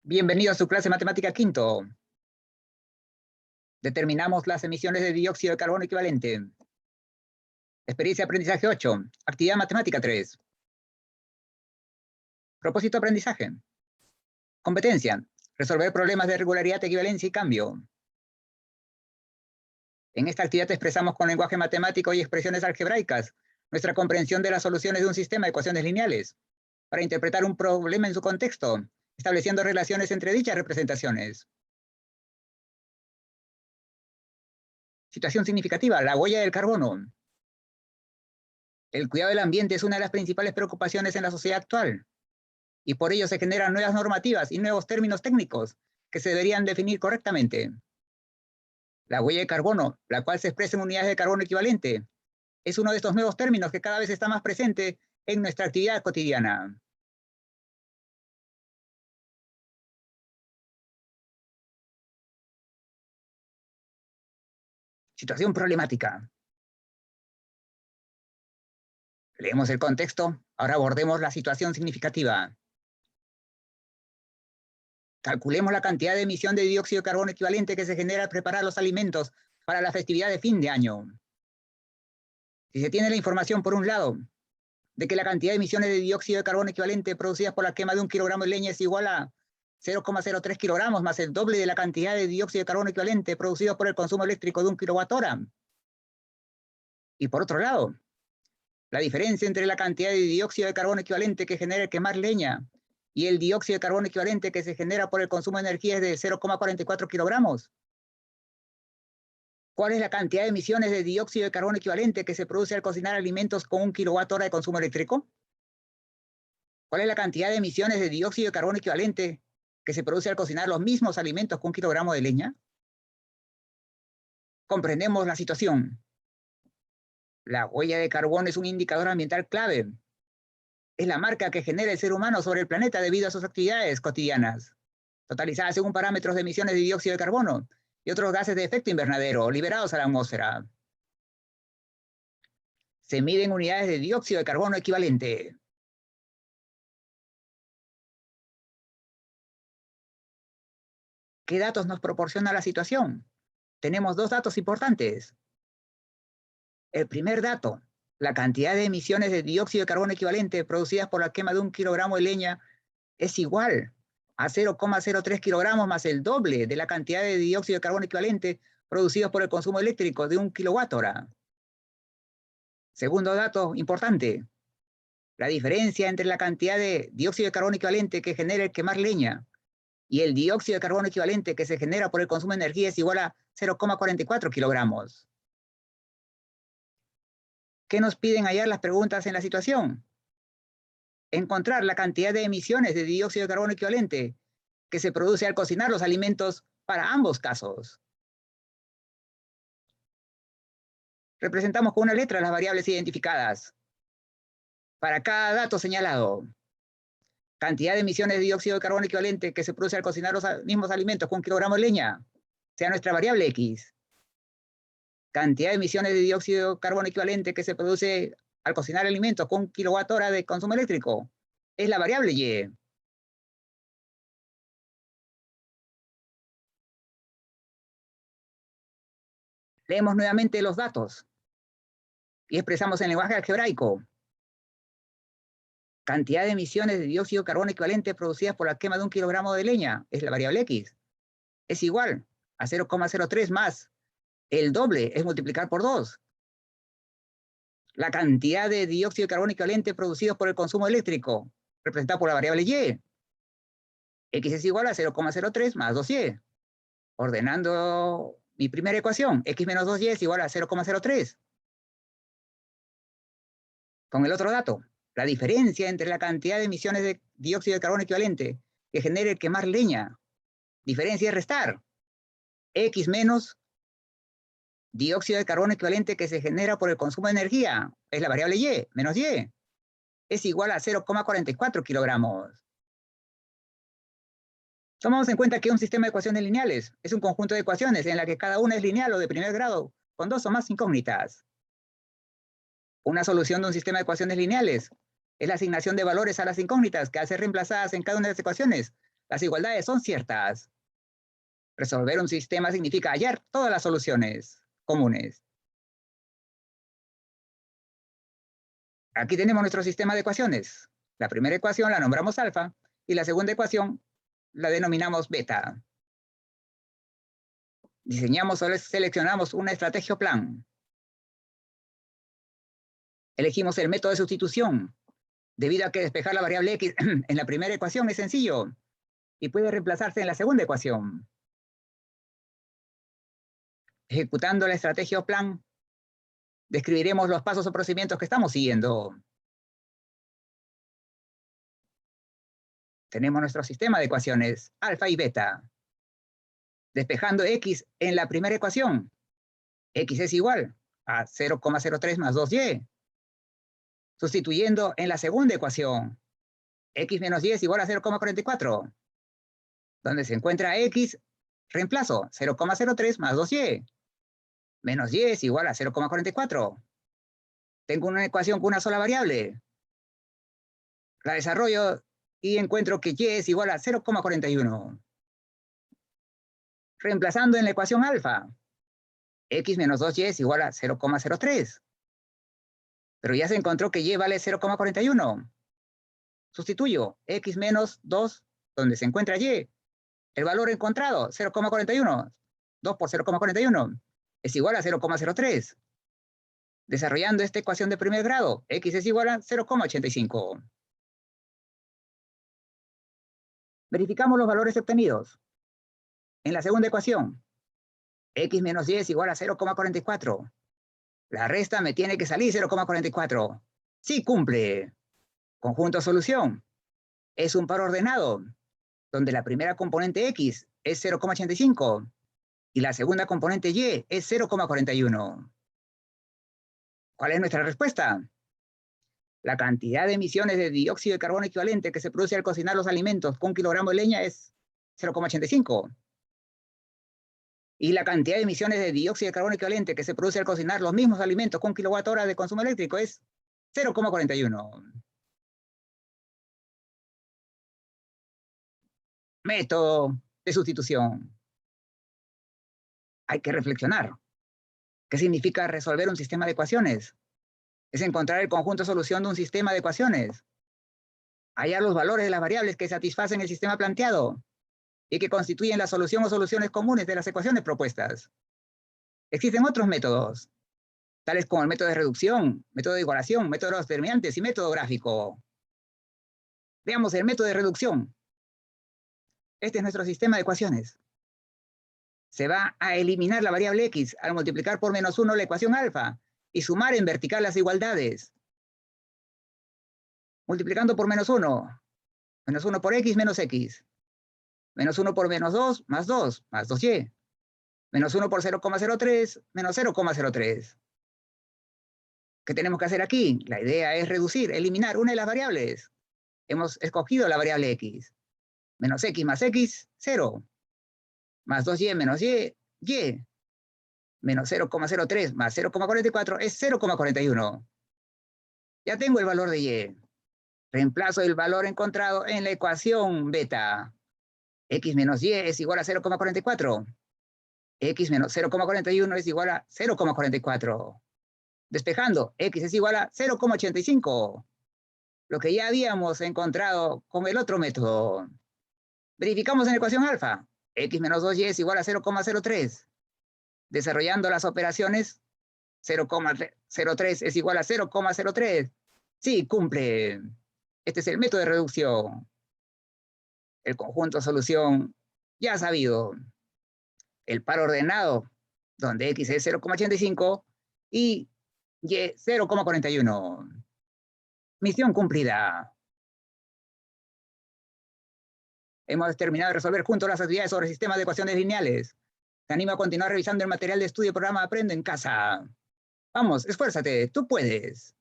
Bienvenido a su clase de matemática quinto. Determinamos las emisiones de dióxido de carbono equivalente. Experiencia de aprendizaje 8. Actividad matemática 3. Propósito de aprendizaje. Competencia. Resolver problemas de regularidad, equivalencia y cambio. En esta actividad expresamos con lenguaje matemático y expresiones algebraicas nuestra comprensión de las soluciones de un sistema de ecuaciones lineales para interpretar un problema en su contexto, estableciendo relaciones entre dichas representaciones. Situación significativa, la huella del carbono. El cuidado del ambiente es una de las principales preocupaciones en la sociedad actual, y por ello se generan nuevas normativas y nuevos términos técnicos que se deberían definir correctamente. La huella de carbono, la cual se expresa en unidades de carbono equivalente, es uno de estos nuevos términos que cada vez está más presente en nuestra actividad cotidiana. Situación problemática. Leemos el contexto, ahora abordemos la situación significativa. Calculemos la cantidad de emisión de dióxido de carbono equivalente que se genera al preparar los alimentos para la festividad de fin de año. Si se tiene la información, por un lado, de que la cantidad de emisiones de dióxido de carbono equivalente producidas por la quema de 1 kilogramo de leña es igual a 0,03 kilogramos más el doble de la cantidad de dióxido de carbono equivalente producido por el consumo eléctrico de 1 kilowatt-hora. Y por otro lado, la diferencia entre la cantidad de dióxido de carbono equivalente que genera el quemar leña y el dióxido de carbono equivalente que se genera por el consumo de energía es de 0,44 kilogramos. ¿Cuál es la cantidad de emisiones de dióxido de carbono equivalente que se produce al cocinar alimentos con 1 kilowatt-hora de consumo eléctrico? ¿Cuál es la cantidad de emisiones de dióxido de carbono equivalente que se produce al cocinar los mismos alimentos con 1 kilogramo de leña? Comprendemos la situación. La huella de carbono es un indicador ambiental clave. Es la marca que genera el ser humano sobre el planeta debido a sus actividades cotidianas, totalizadas según parámetros de emisiones de dióxido de carbono y otros gases de efecto invernadero liberados a la atmósfera. Se miden unidades de dióxido de carbono equivalente. ¿Qué datos nos proporciona la situación? Tenemos dos datos importantes. El primer dato, la cantidad de emisiones de dióxido de carbono equivalente producidas por la quema de 1 kilogramo de leña es igual a 0,03 kilogramos más el doble de la cantidad de dióxido de carbono equivalente producidos por el consumo eléctrico de 1 kilowatt-hora. Segundo dato importante, la diferencia entre la cantidad de dióxido de carbono equivalente que genera el quemar leña y el dióxido de carbono equivalente que se genera por el consumo de energía es igual a 0,44 kilogramos. ¿Qué nos piden hallar las preguntas en la situación? Encontrar la cantidad de emisiones de dióxido de carbono equivalente que se produce al cocinar los alimentos para ambos casos. Representamos con una letra las variables identificadas. Para cada dato señalado, cantidad de emisiones de dióxido de carbono equivalente que se produce al cocinar los mismos alimentos con 1 kilogramo de leña, sea nuestra variable X. Cantidad de emisiones de dióxido de carbono equivalente que se produce al cocinar alimentos con 1 kilowatt-hora de consumo eléctrico, es la variable Y. Leemos nuevamente los datos y expresamos en lenguaje algebraico. Cantidad de emisiones de dióxido de carbono equivalente producidas por la quema de 1 kilogramo de leña, es la variable X. Es igual a 0,03 más el doble, es multiplicar por 2. La cantidad de dióxido de carbono equivalente producidos por el consumo eléctrico, representada por la variable Y. X es igual a 0,03 más 2Y. Ordenando mi primera ecuación, X menos 2Y es igual a 0,03. Con el otro dato, la diferencia entre la cantidad de emisiones de dióxido de carbono equivalente que genera el quemar leña, diferencia es restar. X menos dióxido de carbono equivalente que se genera por el consumo de energía, es la variable Y, menos Y, es igual a 0,44 kilogramos. Tomamos en cuenta que un sistema de ecuaciones lineales es un conjunto de ecuaciones en la que cada una es lineal o de primer grado, con dos o más incógnitas. Una solución de un sistema de ecuaciones lineales es la asignación de valores a las incógnitas que al ser reemplazadas en cada una de las ecuaciones Las igualdades son ciertas. Resolver un sistema significa hallar todas las soluciones comunes. Aquí tenemos nuestro sistema de ecuaciones. La primera ecuación la nombramos alfa y la segunda ecuación la denominamos beta. Diseñamos o seleccionamos una estrategia o plan. Elegimos el método de sustitución, debido a que despejar la variable x en la primera ecuación es sencillo y puede reemplazarse en la segunda ecuación. Ejecutando la estrategia o plan, describiremos los pasos o procedimientos que estamos siguiendo. Tenemos nuestro sistema de ecuaciones, alfa y beta. Despejando x en la primera ecuación, x es igual a 0,03 más 2y. Sustituyendo en la segunda ecuación, x menos y es igual a 0,44. Donde se encuentra x, reemplazo 0,03 más 2y. Menos y es igual a 0,44. Tengo una ecuación con una sola variable. La desarrollo y encuentro que y es igual a 0,41. Reemplazando en la ecuación alfa, x menos 2y es igual a 0,03. Pero ya se encontró que y vale 0,41. Sustituyo x menos 2, donde se encuentra y. El valor encontrado, 0,41. 2 por 0,41 es igual a 0,03. Desarrollando esta ecuación de primer grado, x es igual a 0,85. Verificamos los valores obtenidos. En la segunda ecuación, x menos y es igual a 0,44. La resta me tiene que salir 0,44. Sí cumple. Conjunto solución. Es un par ordenado, donde la primera componente x es 0,85 y la segunda componente y es 0,41. ¿Cuál es nuestra respuesta? La cantidad de emisiones de dióxido de carbono equivalente que se produce al cocinar los alimentos con 1 kilogramo de leña es 0,85. Y la cantidad de emisiones de dióxido de carbono equivalente que se produce al cocinar los mismos alimentos con kilowatt-hora de consumo eléctrico es 0,41. Método de sustitución. Hay que reflexionar. ¿Qué significa resolver un sistema de ecuaciones? Es encontrar el conjunto de solución de un sistema de ecuaciones. Hallar los valores de las variables que satisfacen el sistema planteado y que constituyen la solución o soluciones comunes de las ecuaciones propuestas. Existen otros métodos, tales como el método de reducción, método de igualación, método de los determinantes y método gráfico. Veamos el método de reducción. Este es nuestro sistema de ecuaciones. Se va a eliminar la variable x al multiplicar por menos 1 la ecuación alfa y sumar en vertical las igualdades. Multiplicando por menos 1. Menos 1 por x menos x. Menos 1 por menos 2 más 2y. Menos 1 por 0,03 menos 0,03. ¿Qué tenemos que hacer aquí? La idea es reducir, eliminar una de las variables. Hemos escogido la variable x. Menos x más x, 0. Más 2y menos y. Menos 0,03 más 0,44 es 0,41. Ya tengo el valor de y. Reemplazo el valor encontrado en la ecuación beta. X menos y es igual a 0,44. X menos 0,41 es igual a 0,44. Despejando, x es igual a 0,85. Lo que ya habíamos encontrado con el otro método. Verificamos en la ecuación alfa. X menos 2y es igual a 0,03. Desarrollando las operaciones, 0,03 es igual a 0,03. Sí, cumple. Este es el método de reducción. El conjunto solución ya sabido. El par ordenado, donde x es 0,85 y y 0,41. Misión cumplida. Hemos terminado de resolver juntos las actividades sobre sistemas de ecuaciones lineales. Te animo a continuar revisando el material de estudio del programa Aprendo en Casa. Vamos, esfuérzate, tú puedes.